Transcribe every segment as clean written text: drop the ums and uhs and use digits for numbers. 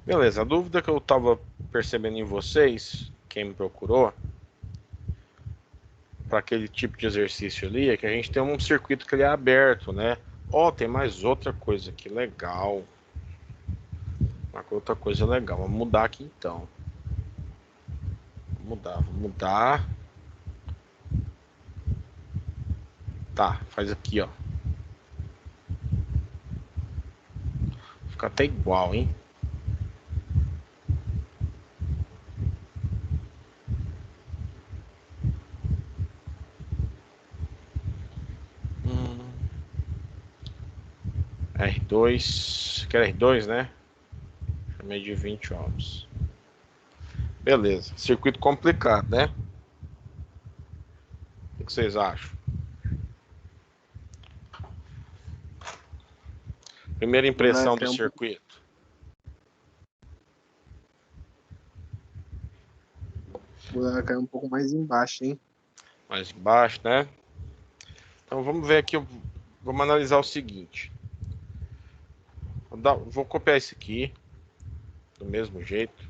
Beleza, a dúvida que eu estava percebendo em vocês, quem me procurou, para aquele tipo de exercício ali, é que a gente tem um circuito que ele é aberto, né? Ó, tem mais outra coisa aqui, legal. Uma outra coisa legal. Vamos mudar aqui então. Vamos mudar. Tá, faz aqui, ó. Fica até igual, hein? R2. Quer R2, né? Chamei de 20 ohms. Beleza. Circuito complicado, né? O que vocês acham? Primeira impressão do circuito. Vou cair um pouco mais embaixo, hein? Mais baixo, né? Então vamos ver aqui. Vamos analisar o seguinte. Vou copiar esse aqui. Do mesmo jeito.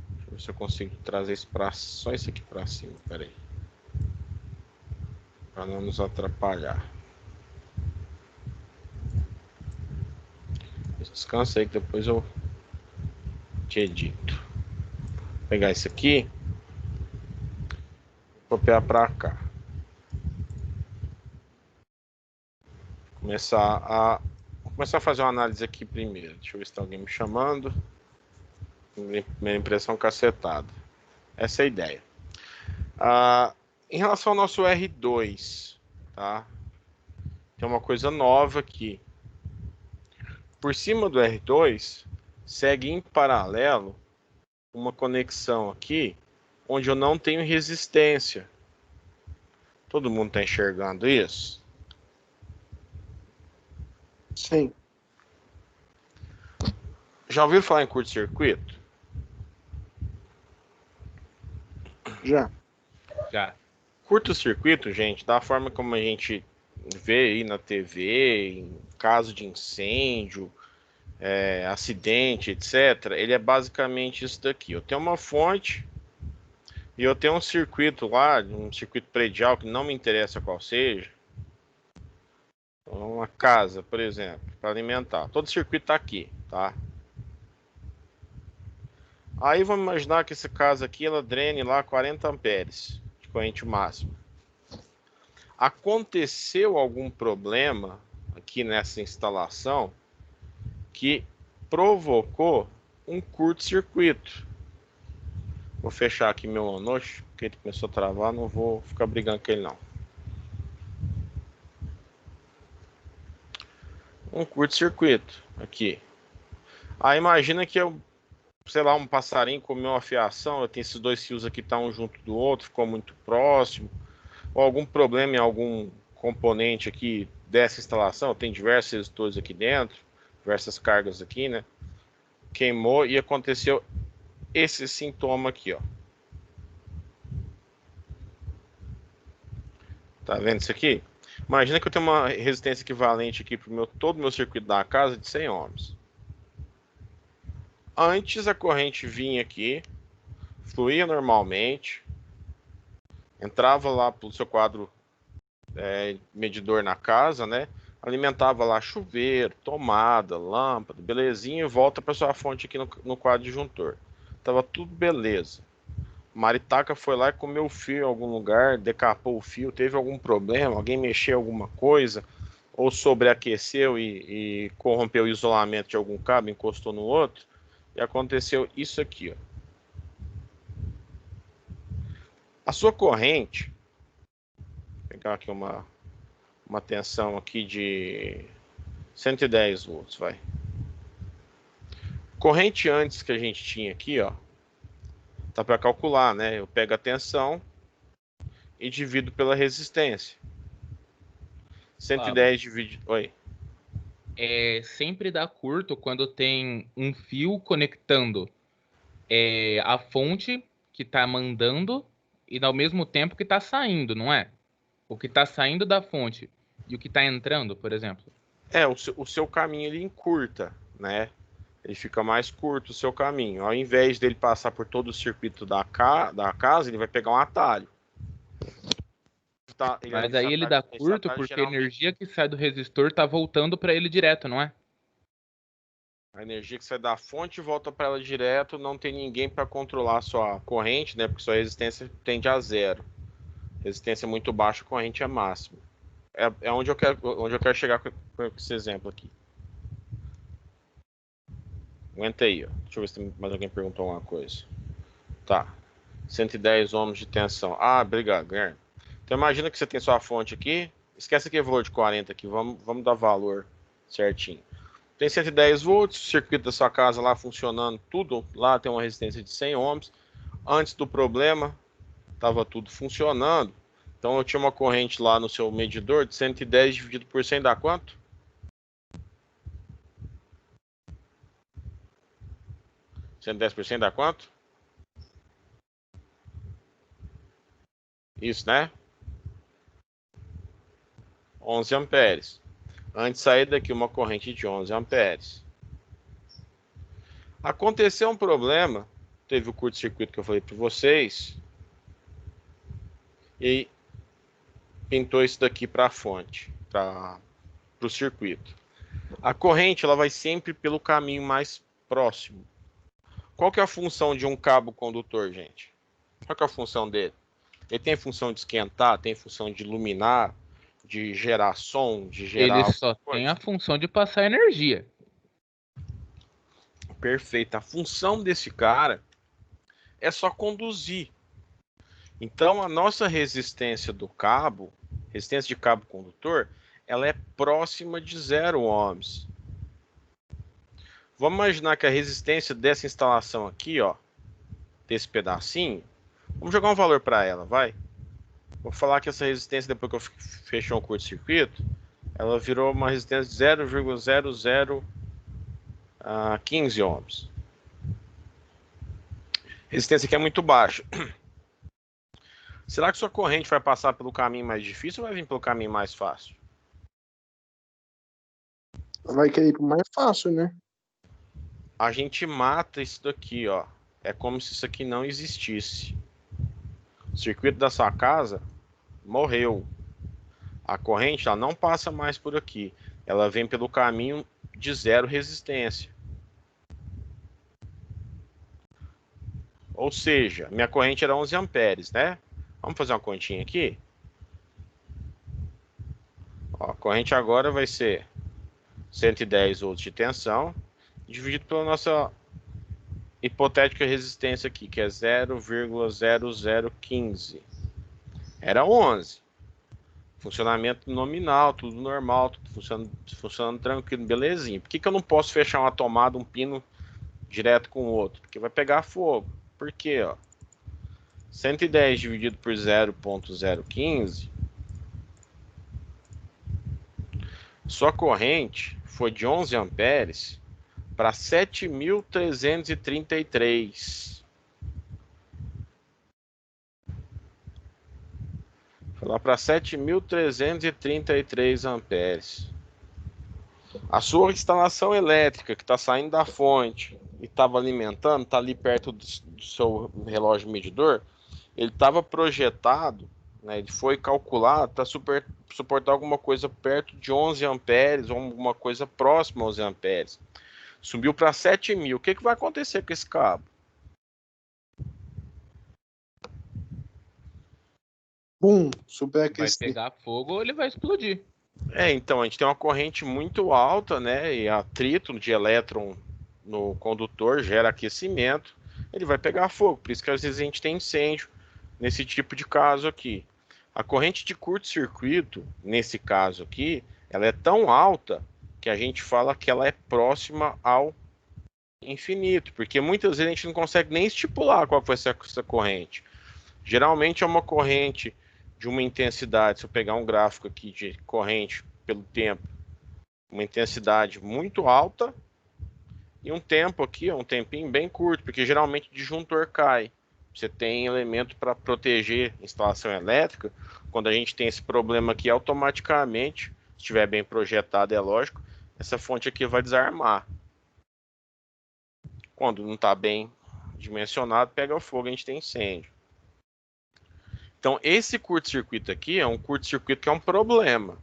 Deixa eu ver se eu consigo trazer isso para só isso aqui para cima. Pera aí. Para não nos atrapalhar. Descansa aí que depois eu te edito. Vou pegar esse aqui. Copiar para cá. Vou começar a fazer uma análise aqui primeiro. Deixa eu ver se tem alguém me chamando. Primeira impressão cacetada. Essa é a ideia. Em relação ao nosso R2, tá? Tem uma coisa nova aqui. Por cima do R2, segue em paralelo uma conexão aqui, onde eu não tenho resistência. Todo mundo está enxergando isso? Sim. Já ouviram falar em curto-circuito? Já. Curto-circuito, gente, da forma como a gente vê aí na TV, em caso de incêndio, acidente, etc., ele é basicamente isso daqui. Eu tenho uma fonte e eu tenho um circuito lá, um circuito predial, que não me interessa qual seja. Uma casa, por exemplo, para alimentar. Todo circuito está aqui, tá? Aí vamos imaginar que essa casa aqui, ela drene lá 40 amperes de corrente máxima. Aconteceu algum problema aqui nessa instalação que provocou um curto-circuito. Vou fechar aqui meu ONOX, porque ele começou a travar, não vou ficar brigando com ele não. Um curto-circuito aqui. Aí imagina que eu, sei lá, um passarinho comeu uma fiação, eu tenho esses dois fios aqui, tá um junto do outro, ficou muito próximo, ou algum problema em algum componente aqui dessa instalação, tem diversos resistores aqui dentro, diversas cargas aqui, né? Queimou e aconteceu esse sintoma aqui, ó. Tá vendo isso aqui? Imagina que eu tenho uma resistência equivalente aqui para todo o meu circuito da casa de 100 ohms. Antes a corrente vinha aqui, fluía normalmente, entrava lá pelo seu quadro medidor na casa, né? Alimentava lá chuveiro, tomada, lâmpada, belezinha, e volta para sua fonte aqui no quadro disjuntor. Tava tudo beleza. Maritaca foi lá e comeu o fio em algum lugar, decapou o fio, teve algum problema, alguém mexeu alguma coisa, ou sobreaqueceu e corrompeu o isolamento de algum cabo, encostou no outro, e aconteceu isso aqui, ó. A sua corrente, vou pegar aqui uma tensão aqui de 110 volts, vai. Corrente antes que a gente tinha aqui, ó, tá para calcular, né? Eu pego a tensão e divido pela resistência. 110 divide... Oi. Sempre dá curto quando tem um fio conectando a fonte que está mandando e ao mesmo tempo que está saindo, não é? O que está saindo da fonte e o que está entrando, por exemplo. O seu caminho ele encurta, né? ele fica mais curto o seu caminho. Ao invés dele passar por todo o circuito da casa, ele vai pegar um atalho. Mas aí ele dá curto porque a energia que sai do resistor tá voltando para ele direto, não é? A energia que sai da fonte volta para ela direto, não tem ninguém para controlar a sua corrente, né? Porque sua resistência tende a zero. Resistência muito baixa, corrente é máxima. É onde eu quero chegar com esse exemplo aqui. Aguenta aí, ó. Deixa eu ver se tem mais alguém perguntou alguma coisa. Tá. 110 ohms de tensão. Ah, obrigado, Guilherme. Então imagina que você tem sua fonte aqui. Esquece aqui o valor de 40 aqui. Vamos dar valor certinho. Tem 110 volts, o circuito da sua casa lá funcionando, tudo lá tem uma resistência de 100 ohms. Antes do problema, estava tudo funcionando. Então eu tinha uma corrente lá no seu medidor de 110 dividido por 100 dá quanto? 110% dá quanto? Isso, né? 11 amperes. Antes de sair daqui uma corrente de 11 amperes. Aconteceu um problema, teve o curto-circuito que eu falei para vocês, e pintou isso daqui para a fonte, para o circuito. A corrente ela vai sempre pelo caminho mais próximo. Qual que é a função de um cabo condutor, gente? Qual que é a função dele? Ele tem função de esquentar, tem função de iluminar, de gerar som, de gerar... Ele só tem a função de passar energia. Perfeito. A função desse cara é só conduzir. Então, a nossa resistência do cabo, resistência de cabo condutor, ela é próxima de 0 ohms. Vamos imaginar que a resistência dessa instalação aqui, ó, desse pedacinho, vamos jogar um valor para ela, vai? Vou falar que essa resistência, depois que eu fechei um curto-circuito, ela virou uma resistência de 0,0015 ohms. Resistência aqui é muito baixa. Será que sua corrente vai passar pelo caminho mais difícil ou vai vir pelo caminho mais fácil? Vai querer ir pro mais fácil, né? A gente mata isso daqui, ó. É como se isso aqui não existisse. O circuito da sua casa morreu. A corrente ela não passa mais por aqui. Ela vem pelo caminho de zero resistência. Ou seja, minha corrente era 11 amperes, né? Vamos fazer uma continha aqui? Ó, a corrente agora vai ser 110 volts de tensão, dividido pela nossa hipotética resistência aqui, que é 0,0015. Era 11. Funcionamento nominal, tudo normal, tudo funcionando tranquilo, belezinha. Por que eu não posso fechar uma tomada, um pino direto com o outro? Porque vai pegar fogo. Por quê? Ó? 110 dividido por 0,015, sua corrente foi de 11 amperes para 7.333. Foi lá para 7.333 amperes. A sua instalação elétrica que está saindo da fonte e estava alimentando, está ali perto do seu relógio medidor, ele estava projetado, né, ele foi calculado para suportar alguma coisa perto de 11 amperes ou alguma coisa próxima a 11 amperes. Subiu para 7.000. O que vai acontecer com esse cabo? Bum, Vai superaquecer. pegar fogo ou ele vai explodir. Então, a gente tem uma corrente muito alta, né? E atrito de elétron no condutor gera aquecimento. Ele vai pegar fogo. Por isso que às vezes a gente tem incêndio nesse tipo de caso aqui. A corrente de curto-circuito, nesse caso aqui, ela é tão alta que a gente fala que ela é próxima ao infinito. Porque muitas vezes a gente não consegue nem estipular qual vai ser essa corrente. Geralmente é uma corrente de uma intensidade, se eu pegar um gráfico aqui de corrente pelo tempo, uma intensidade muito alta e um tempo aqui, um tempinho bem curto, porque geralmente o disjuntor cai. Você tem elemento para proteger a instalação elétrica. Quando a gente tem esse problema aqui, automaticamente, se estiver bem projetado, é lógico, essa fonte aqui vai desarmar. Quando não está bem dimensionado, pega fogo, a gente tem incêndio. Então, esse curto-circuito aqui é um curto-circuito que é um problema.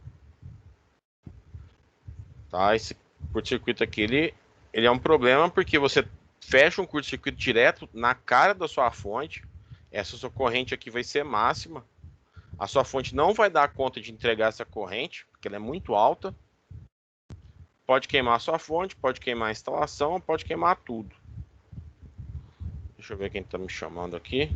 Tá? Esse curto-circuito aqui, ele é um problema porque você fecha um curto-circuito direto na cara da sua fonte. Essa sua corrente aqui vai ser máxima. A sua fonte não vai dar conta de entregar essa corrente, porque ela é muito alta. Pode queimar a sua fonte, pode queimar a instalação, pode queimar tudo. Deixa eu ver quem está me chamando aqui.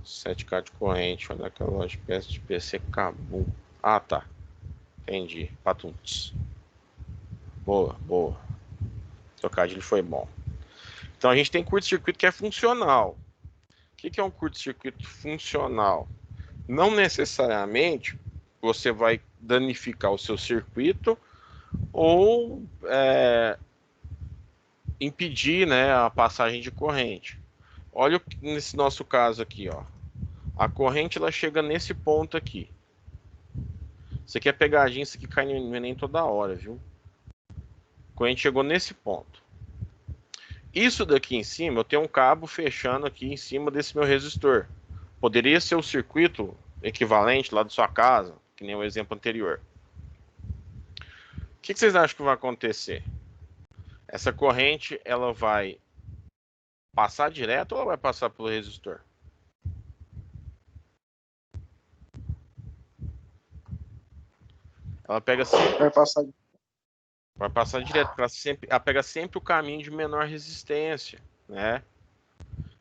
7K de corrente, olha aquela loja de peças de PC Cabu. Ah, tá. Entendi. Patuntos. Boa, boa. O trocadilho foi bom. Então a gente tem curto-circuito que é funcional. O que é um curto-circuito funcional? Não necessariamente você vai danificar o seu circuito ou impedir, né, a passagem de corrente. Olha nesse nosso caso aqui, ó. A corrente ela chega nesse ponto aqui. Isso aqui é pegadinha, isso aqui cai no Enem toda hora, viu? A corrente chegou nesse ponto. Isso daqui em cima, eu tenho um cabo fechando aqui em cima desse meu resistor. Poderia ser o circuito equivalente lá da sua casa, que nem o exemplo anterior. O que vocês acham que vai acontecer? Essa corrente, ela vai passar direto ou ela vai passar pelo resistor? Ela pega sempre, vai passar direto, ela pega sempre o caminho de menor resistência, né?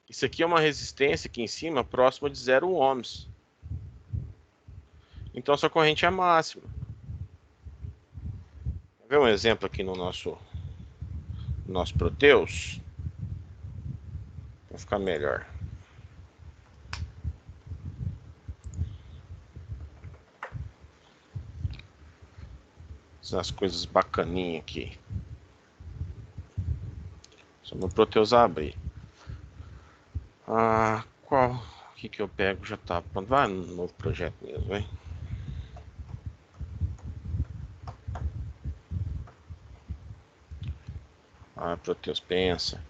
Isso aqui é uma resistência aqui em cima próxima de 0 ohms. Então a sua corrente é máxima. Quer ver um exemplo aqui no nosso Proteus? Vai ficar melhor. As coisas bacaninhas aqui. Só no Proteus abrir. Qual? O que eu pego? Já tá pronto. Vai no novo projeto mesmo, hein? Proteus, pensa.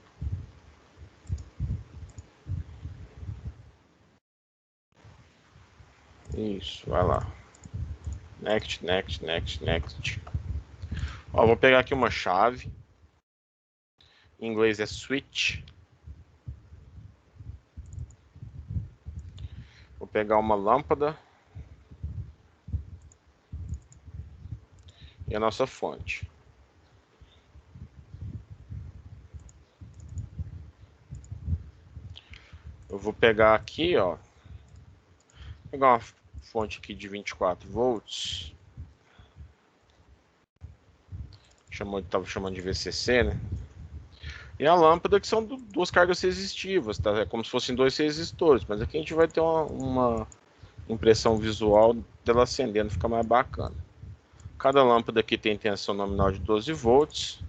Isso, vai lá. Next, next, next, next. Ó, vou pegar aqui uma chave. Em inglês é switch. Vou pegar uma lâmpada. E a nossa fonte. Eu vou pegar aqui, ó. Pegar uma fonte aqui de 24 volts. Tava chamando de VCC, né? E a lâmpada, que são duas cargas resistivas, tá? É como se fossem 2 resistores, mas aqui a gente vai ter uma impressão visual dela acendendo, fica mais bacana. Cada lâmpada aqui tem tensão nominal de 12 volts.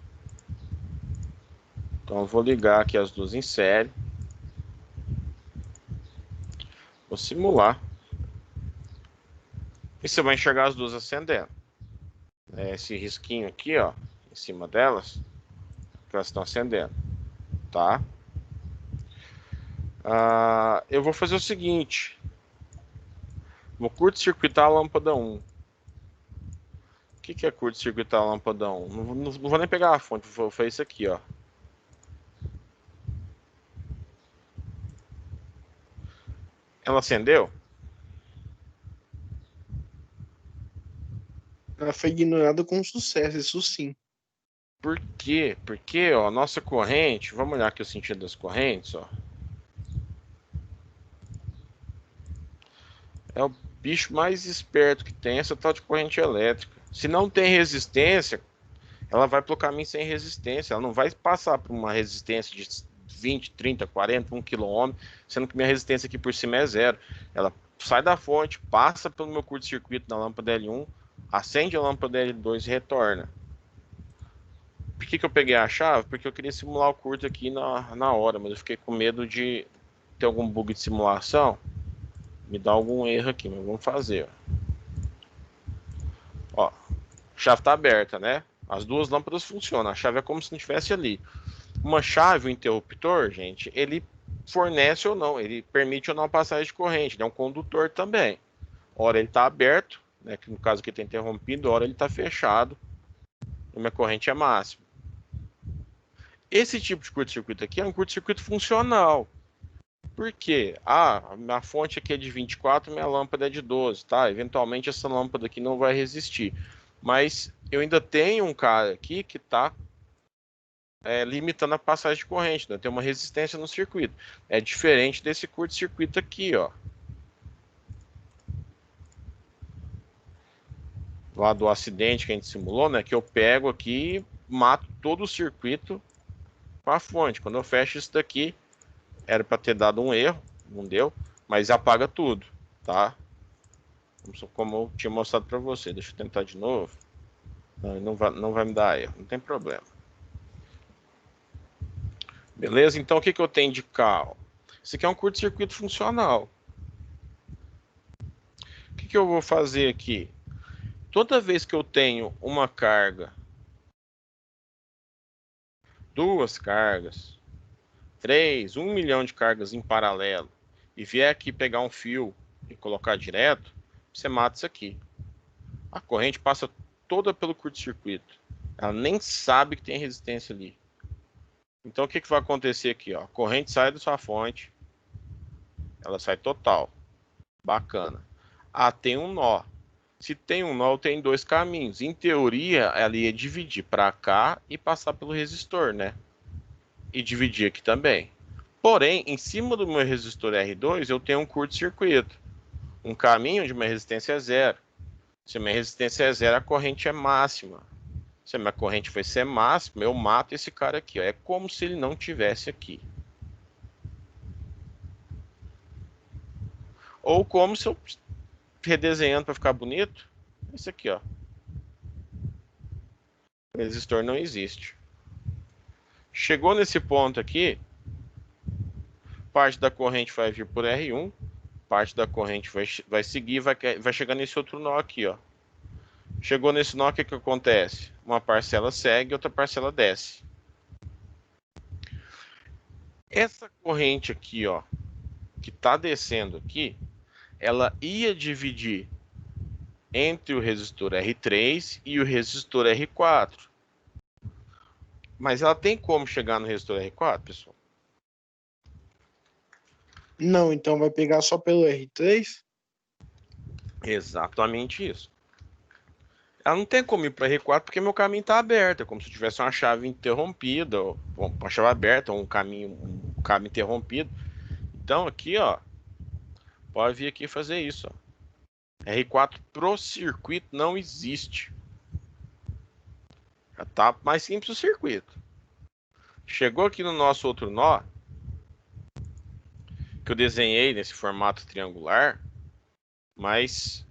Então eu vou ligar aqui as duas em série. Vou simular. E você vai enxergar as duas acendendo. Esse risquinho aqui, ó, em cima delas, que elas estão acendendo, tá? Eu vou fazer o seguinte. Vou curto-circuitar a lâmpada 1. O que é curto-circuitar a lâmpada 1? Não vou nem pegar a fonte, vou fazer isso aqui, ó. Ela acendeu? Ela foi ignorada com sucesso, isso sim. Por quê? Porque, ó, nossa corrente, vamos olhar aqui o sentido das correntes, ó. É o bicho mais esperto que tem, essa tal de corrente elétrica. Se não tem resistência, ela vai pelo caminho sem resistência. Ela não vai passar por uma resistência de 20, 30, 40, 1 kΩ, sendo que minha resistência aqui por cima é 0. Ela sai da fonte, passa pelo meu curto-circuito na lâmpada L1, acende a lâmpada L2 e retorna. Por que eu peguei a chave? Porque eu queria simular o curto aqui na hora, mas eu fiquei com medo de ter algum bug de simulação, me dá algum erro aqui, mas vamos fazer. Ó, a chave está aberta, né? As duas lâmpadas funcionam. A chave é como se não estivesse ali. Uma chave, o interruptor, gente, ele fornece ou não, ele permite ou não a passagem de corrente. Ele é um condutor também. Ora ele está aberto, né, que no caso aqui está interrompido, ora ele está fechado. E minha corrente é máxima. Esse tipo de curto-circuito aqui é um curto-circuito funcional. Por quê? Ah, a minha fonte aqui é de 24, minha lâmpada é de 12, tá? Eventualmente essa lâmpada aqui não vai resistir. Mas eu ainda tenho um cara aqui que está limitando a passagem de corrente, né? Tem uma resistência no circuito. É diferente desse curto-circuito aqui, ó. Lá do acidente que a gente simulou, né? Que eu pego aqui e mato todo o circuito com a fonte. Quando eu fecho isso daqui, era para ter dado um erro, não deu, mas apaga tudo, tá? Como eu tinha mostrado para você. Deixa eu tentar de novo. Não vai me dar erro, não tem problema. Beleza? Então o que eu tenho de carro? Isso aqui é um curto-circuito funcional. O que eu vou fazer aqui? Toda vez que eu tenho uma carga, duas cargas, 3, 1 milhão de cargas em paralelo, e vier aqui pegar um fio e colocar direto, você mata isso aqui. A corrente passa toda pelo curto-circuito. Ela nem sabe que tem resistência ali. Então o que vai acontecer aqui? Ó? A corrente sai da sua fonte, ela sai total. Bacana. Ah, tem um nó. Se tem um nó, tem dois caminhos. Em teoria, ela ia dividir para cá e passar pelo resistor, né? E dividir aqui também. Porém, em cima do meu resistor R2, eu tenho um curto-circuito. Um caminho onde minha resistência é zero. Se minha resistência é zero, a corrente é máxima. Se a minha corrente vai ser máxima, eu mato esse cara aqui. Ó. É como se ele não tivesse aqui. Ou como se eu redesenhando para ficar bonito, esse aqui, ó. O resistor não existe. Chegou nesse ponto aqui, parte da corrente vai vir por R1, parte da corrente vai seguir, vai chegar nesse outro nó aqui, ó. Chegou nesse nó, o que acontece? Uma parcela segue, outra parcela desce. Essa corrente aqui, ó, que está descendo aqui, ela ia dividir entre o resistor R3 e o resistor R4. Mas ela tem como chegar no resistor R4, pessoal? Não, então vai pegar só pelo R3? Exatamente isso. Ela não tem como ir para R4 porque meu caminho está aberto. É como se tivesse uma chave interrompida, ou uma chave aberta, ou um cabo interrompido. Então aqui, ó, pode vir aqui e fazer isso. Ó. R4 pro circuito não existe. Já tá mais simples o circuito. Chegou aqui no nosso outro nó, que eu desenhei nesse formato triangular, mas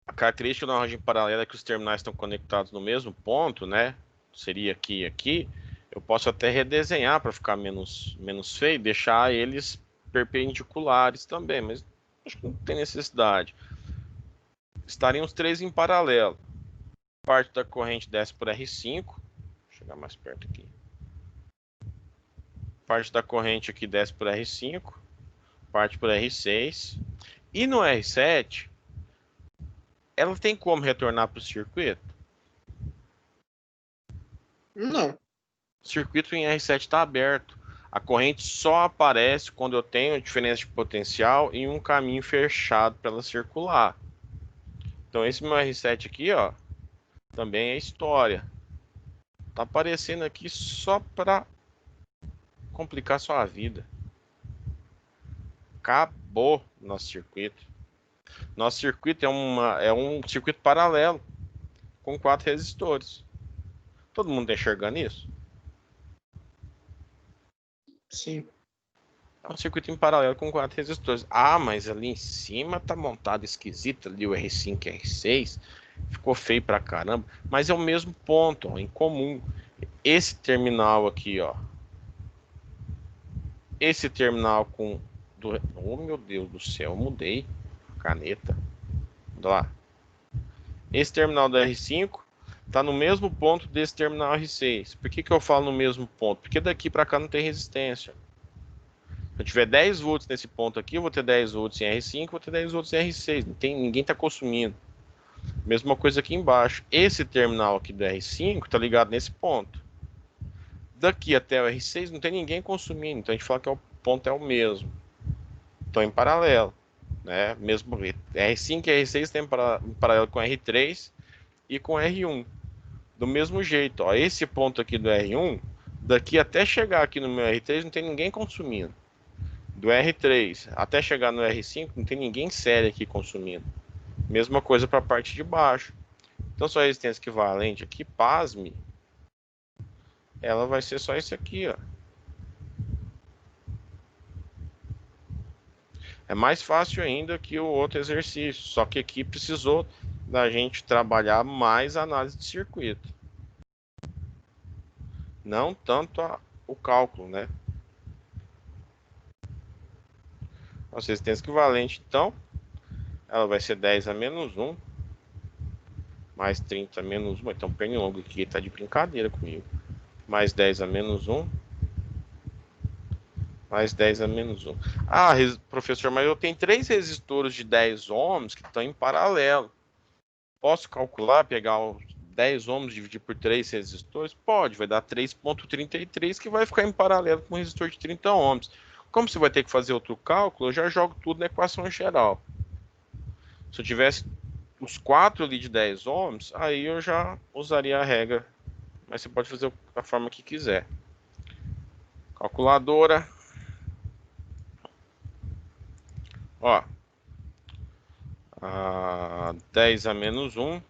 a característica da rangem paralela é que os terminais estão conectados no mesmo ponto, né? Seria aqui e aqui. Eu posso até redesenhar para ficar menos feio e deixar eles perpendiculares também, mas acho que não tem necessidade. Estariam os três em paralelo. Parte da corrente desce por R5. Vou chegar mais perto aqui. Parte da corrente aqui desce por R5. Parte por R6. E no R7, ela tem como retornar para o circuito? Não. O circuito em R7 está aberto. A corrente só aparece quando eu tenho diferença de potencial e um caminho fechado para ela circular. Então esse meu R7 aqui, ó, também é história. Tá aparecendo aqui só para complicar sua vida. Acabou nosso circuito. Nosso circuito é um circuito paralelo com 4 resistores. Todo mundo tá enxergando isso? Sim. É um circuito em paralelo com 4 resistores. Ah, mas ali em cima tá montado esquisito ali o R5 e R6. Ficou feio pra caramba. Mas é o mesmo ponto, ó, em comum. Esse terminal aqui, ó. Esse terminal com... Oh, meu Deus do céu, eu mudei a caneta. Olha lá. Esse terminal do R5 Está no mesmo ponto desse terminal R6. Por que eu falo no mesmo ponto? Porque daqui para cá não tem resistência. Se eu tiver 10 volts nesse ponto aqui, eu vou ter 10 volts em R5, vou ter 10 volts em R6. Ninguém está consumindo. Mesma coisa aqui embaixo. Esse terminal aqui do R5 está ligado nesse ponto. Daqui até o R6 não tem ninguém consumindo. Então a gente fala que o ponto é o mesmo. Estão em paralelo. Né? Mesmo R5 e R6 estão em paralelo com R3 e com R1. Do mesmo jeito, ó, esse ponto aqui do R1, daqui até chegar aqui no meu R3 não tem ninguém consumindo. Do R3 até chegar no R5 não tem ninguém sério aqui consumindo. Mesma coisa para a parte de baixo. Então sua resistência equivalente aqui, pasme, ela vai ser só isso aqui, ó. É mais fácil ainda que o outro exercício, só que aqui precisou da gente trabalhar mais a análise de circuito. Não tanto o cálculo, né? Nossa resistência equivalente, então, ela vai ser 10 a menos 1, mais 30 a menos 1. Então, pernilongo aqui tá de brincadeira comigo. Mais 10 a menos 1, mais 10 a menos 1. Ah, professor, mas eu tenho 3 resistores de 10 ohms que estão em paralelo. Posso calcular, pegar os 10 ohms, dividir por 3 resistores? Pode, vai dar 3,33, que vai ficar em paralelo com um resistor de 30 ohms. Como você vai ter que fazer outro cálculo, eu já jogo tudo na equação geral. Se eu tivesse os 4 ali de 10 ohms, aí eu já usaria a regra. Mas você pode fazer da forma que quiser. Calculadora. Ó. 10 a menos 1.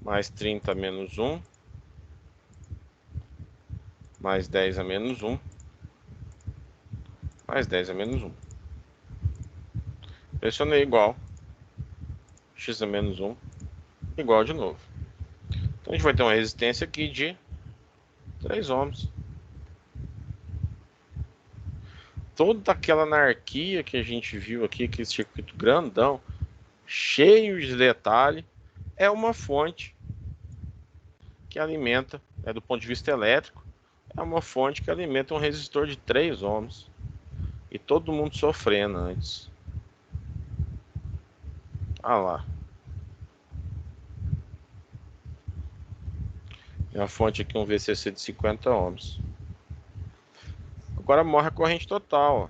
Mais 30 a menos 1. Mais 10 a menos 1. Mais 10 a menos 1. Pressionei igual. X a menos 1. Igual de novo. Então a gente vai ter uma resistência aqui de 3 ohms. Toda aquela anarquia que a gente viu aqui, aquele circuito grandão, cheio de detalhe, é uma fonte que alimenta, do ponto de vista elétrico, é uma fonte que alimenta um resistor de 3 ohms. E todo mundo sofrendo antes. Ah lá. E a fonte aqui, um VCC de 50 ohms. Agora morre a corrente total, ó.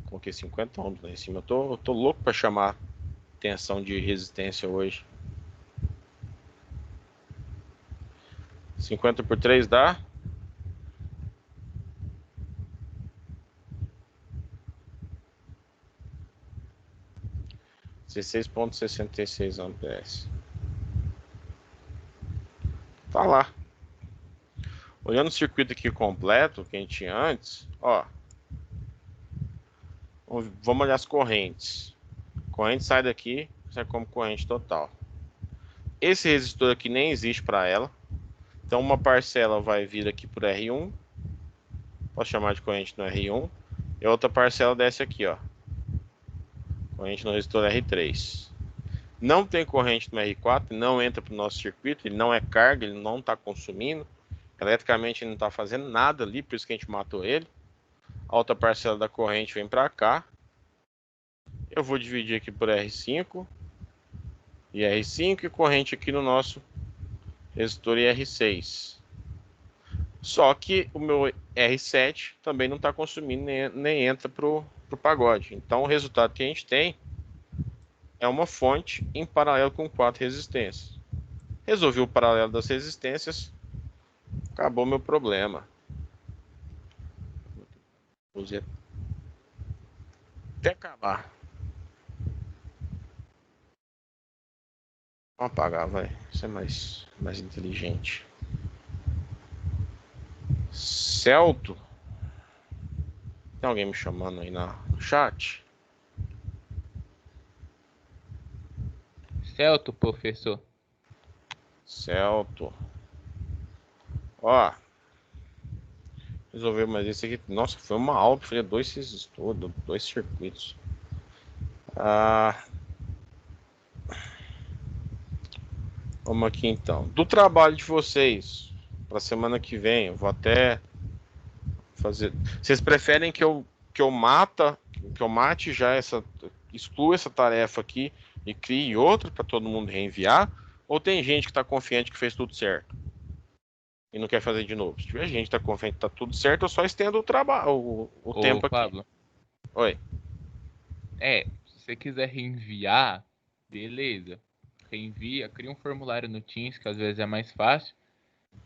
Coloquei 50 ohms lá em cima. Eu tô louco para chamar tensão de resistência hoje. 50 por 3 dá 16,66 amperes. Tá lá. Olhando o circuito aqui completo que a gente tinha antes, ó. Vamos olhar as correntes. Corrente sai daqui, sai como corrente total. Esse resistor aqui nem existe para ela. Então uma parcela vai vir aqui por R1. Posso chamar de corrente no R1. E a outra parcela desce aqui, ó. Corrente no resistor R3. Não tem corrente no R4, não entra para o nosso circuito, ele não é carga, ele não está consumindo. Eletricamente ele não está fazendo nada ali, por isso que a gente matou ele. A outra parcela da corrente vem para cá. Eu vou dividir aqui por R5 e R5 e corrente aqui no nosso resistor R6. Só que o meu R7 também não está consumindo, nem entra para o pagode. Então o resultado que a gente tem é uma fonte em paralelo com 4 resistências. Resolvi o paralelo das resistências, acabou meu problema. Usei até acabar. Vamos apagar, vai. Isso é mais inteligente. Celto. Tem alguém me chamando aí no chat? Celto, professor. Celto. Ó. resolver, mas esse aqui, nossa, foi uma aula para fazer dois circuitos. Vamos aqui então. Do trabalho de vocês para semana que vem, eu vou até fazer. Vocês preferem que eu mate já exclua essa tarefa aqui e crie outra para todo mundo reenviar? Ou tem gente que está confiante que fez tudo certo e não quer fazer de novo? Se tiver gente que está confiante que está tudo certo, eu só estendo o trabalho, o tempo aqui. Pablo, Oi. se você quiser reenviar, beleza. Reenvia, cria um formulário no Teams, que às vezes é mais fácil.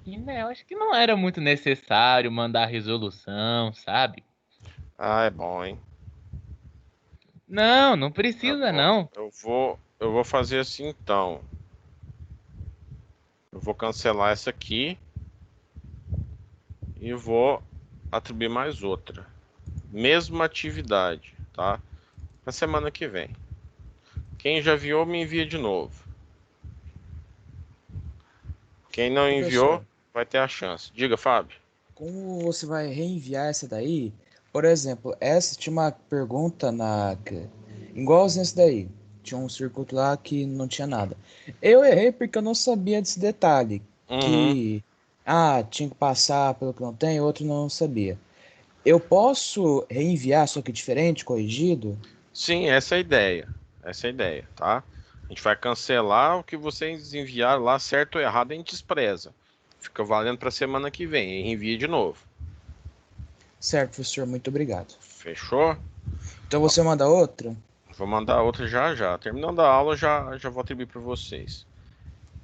E, né, eu acho que não era muito necessário mandar resolução, sabe? Ah, é bom, hein? Não, não Tá precisa, bom. não. Eu vou fazer assim então. Eu vou cancelar essa aqui e vou atribuir mais outra. Mesma atividade, tá? Na semana que vem. Quem já enviou, me envia de novo. Quem não enviou, Professor, vai ter a chance. Diga, Fábio. como você vai reenviar essa daí? Por exemplo, essa tinha uma pergunta igualzinha essa daí. Tinha um circuito lá que não tinha nada. Eu errei porque eu não sabia desse detalhe. Uhum. Que, tinha que passar pelo que não tem, outro não sabia. Eu posso reenviar, só que diferente, corrigido? Sim, essa é a ideia. Essa é a ideia, tá? A gente vai cancelar o que vocês enviaram lá, certo ou errado, a gente despreza. Fica valendo para semana que vem. E envia de novo. Certo, professor, muito obrigado. Fechou? Então você manda outra? Vou mandar outra já já. Terminando a aula, já vou atribuir para vocês.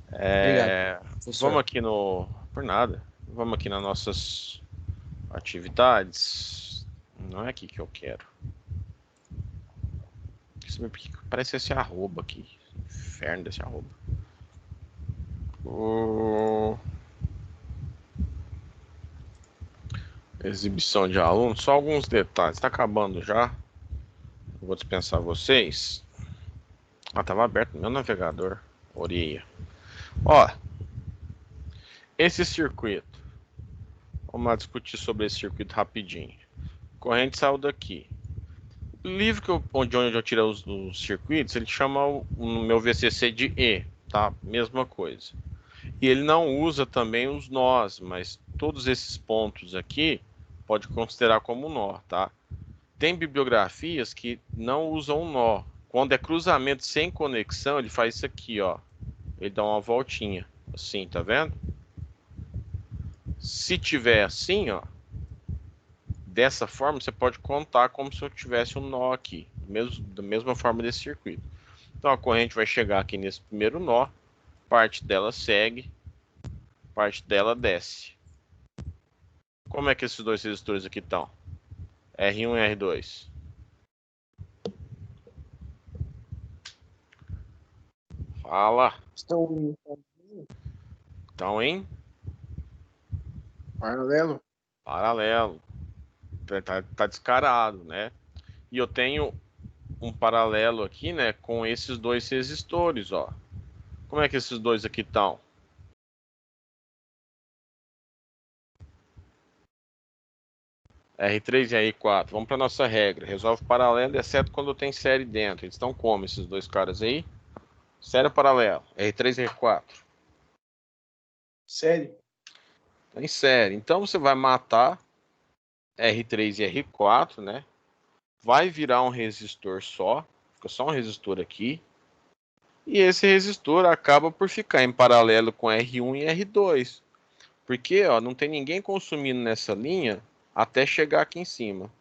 Obrigado, Vamos professor. aqui no. Por nada. Vamos aqui nas nossas atividades. Não é aqui que eu quero. Parece esse arroba aqui. Inferno desse arroba. Exibição de aluno. Só alguns detalhes. Está acabando já. Vou dispensar vocês. Tava aberto no meu navegador. Orelha. Ó. Esse circuito. Vamos lá discutir sobre esse circuito rapidinho. Corrente saiu daqui. O livro onde eu tirei os circuitos, ele chama o meu VCC de E, tá? Mesma coisa. E ele não usa também os nós, mas todos esses pontos aqui pode considerar como nó, tá? Tem bibliografias que não usam nó. Quando é cruzamento sem conexão, ele faz isso aqui, ó. Ele dá uma voltinha, assim, tá vendo? Se tiver assim, ó, dessa forma, você pode contar como se eu tivesse um nó aqui, da mesma forma desse circuito. Então a corrente vai chegar aqui nesse primeiro nó, parte dela segue, parte dela desce. Como é que esses dois resistores aqui estão? R1 e R2. Fala. Estão Estão em paralelo? paralelo. Tá descarado, né? E eu tenho um paralelo aqui, né, com esses dois resistores, ó. Como é que esses dois aqui estão? R3 e R4. Vamos para nossa regra. Resolve paralelo, exceto quando tem série dentro. Eles estão como esses dois caras aí? Série ou paralelo? R3 e R4. Sério? Em série. Então você vai matar R3 e R4, né? Vai virar um resistor só. Fica só um resistor aqui. E esse resistor acaba por ficar em paralelo com R1 e R2. Porque ó, não tem ninguém consumindo nessa linha até chegar aqui em cima.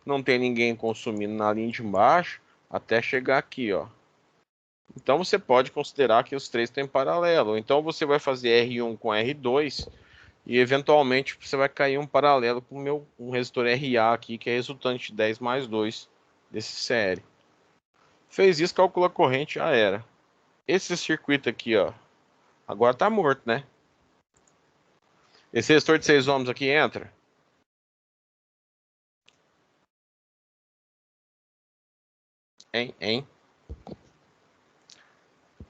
Não tem ninguém consumindo na linha de baixo até chegar aqui, ó. Então você pode considerar que os três estão em paralelo. Então você vai fazer R1 com R2 e eventualmente você vai cair um paralelo com um resistor RA aqui, que é resultante de 10 mais 2 desse série. Fez isso, calcula a corrente, já era. Esse circuito aqui, ó, agora tá morto, né? Esse resistor de 6 ohms aqui entra. Hein?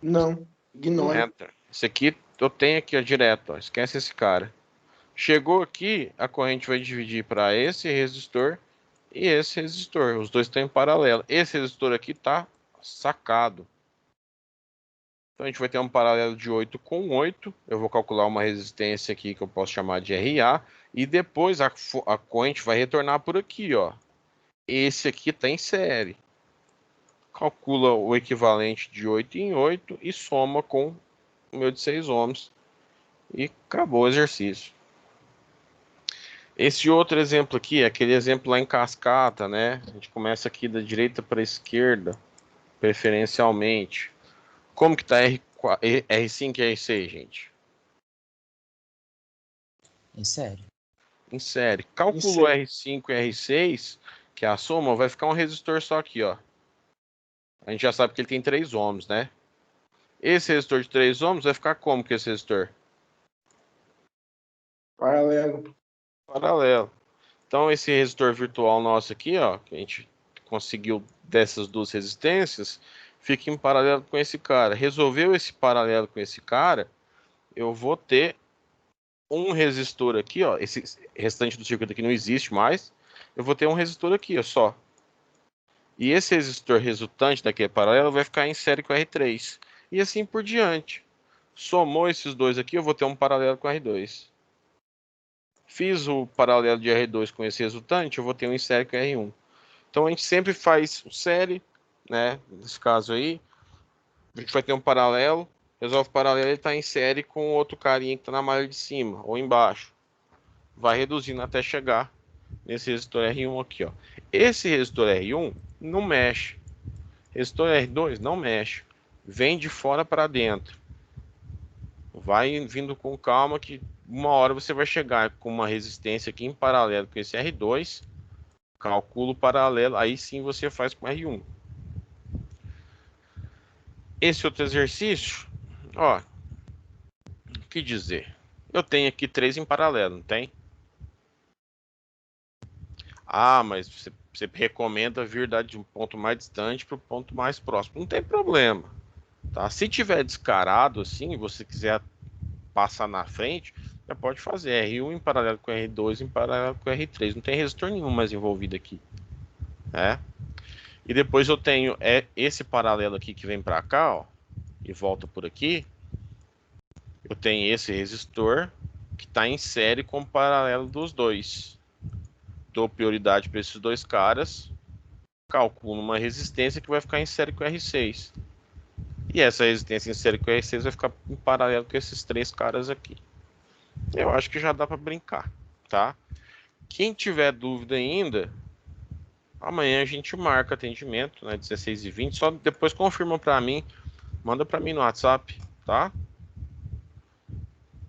Não. Não Ignore. entra. Esse aqui eu tenho aqui, ó, direto, ó. Esquece esse cara. Chegou aqui, a corrente vai dividir para esse resistor e esse resistor. Os dois estão em paralelo. Esse resistor aqui está sacado. Então a gente vai ter um paralelo de 8 com 8. Eu vou calcular uma resistência aqui que eu posso chamar de RA. E depois a corrente vai retornar por aqui, ó. Esse aqui está em série. Calcula o equivalente de 8 em 8 e soma com o meu de 6 ohms. E acabou o exercício. Esse outro exemplo aqui é aquele exemplo lá em cascata, né? A gente começa aqui da direita para a esquerda, preferencialmente. Como que tá R5 e R6, gente? Em série. Em série. Calculou série. R5 e R6, que é a soma, vai ficar um resistor só aqui, ó. A gente já sabe que ele tem 3 ohms, né? Esse resistor de 3 ohms vai ficar como que esse resistor? Paralelo. Paralelo. Então esse resistor virtual nosso aqui, ó, que a gente conseguiu dessas duas resistências, fica em paralelo com esse cara. Resolveu esse paralelo com esse cara, eu vou ter um resistor aqui, ó, esse restante do circuito aqui não existe mais, eu vou ter um resistor aqui, ó, só. E esse resistor resultante daquele paralelo vai ficar em série com R3. E assim por diante. Somou esses dois aqui, eu vou ter um paralelo com R2. Fiz o paralelo de R2 com esse resultante, eu vou ter um em série com R1. Então a gente sempre faz série, né? Nesse caso aí, a gente vai ter um paralelo, resolve o paralelo, ele está em série com outro carinha que está na malha de cima ou embaixo. Vai reduzindo até chegar nesse resistor R1 aqui, ó. Esse resistor R1 não mexe. Resistor R2 não mexe. Vem de fora para dentro. Vai vindo com calma que uma hora você vai chegar com uma resistência aqui em paralelo com esse R2. Calcula o paralelo, aí sim você faz com R1. Esse outro exercício, ó, o que dizer? Eu tenho aqui 3 em paralelo, não tem? Ah, mas você recomenda vir de um ponto mais distante para o ponto mais próximo. Não tem problema, tá? Se tiver descarado assim, e você quiser passar na frente, já pode fazer R1 em paralelo com R2 em paralelo com R3. Não tem resistor nenhum mais envolvido aqui, né? E depois eu tenho esse paralelo aqui que vem para cá, ó, e volta por aqui. Eu tenho esse resistor que está em série com o paralelo dos dois. Dou prioridade para esses dois caras, calculo uma resistência que vai ficar em série com R6. E essa resistência em série com R6 vai ficar em paralelo com esses 3 caras aqui. Eu acho que já dá para brincar, tá? Quem tiver dúvida ainda, amanhã a gente marca atendimento, né, 16h20. Só depois confirma para mim, manda para mim no WhatsApp, tá?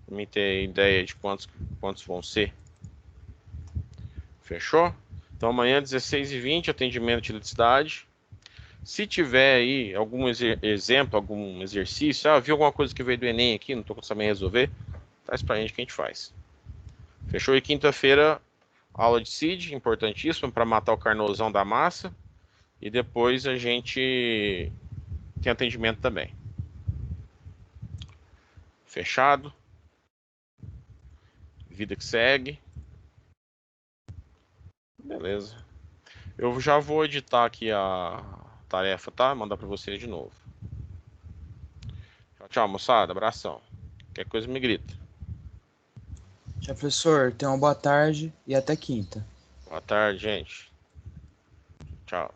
Pra mim ter ideia de quantos vão ser. Fechou? Então amanhã 16h20, atendimento de eletricidade. Se tiver aí algum exemplo, algum exercício, viu alguma coisa que veio do Enem aqui, não estou sabendo resolver, traz pra gente que a gente faz. Fechou? E quinta-feira, aula de CID, importantíssima, para matar o carnosão da massa. E depois a gente tem atendimento também. Fechado? Vida que segue. Beleza. Eu já vou editar aqui a tarefa, tá? Mandar para vocês de novo. Tchau, tchau, moçada. Abração. Qualquer coisa me grita. Tchau, professor. Tenha uma boa tarde e até quinta. Boa tarde, gente. Tchau.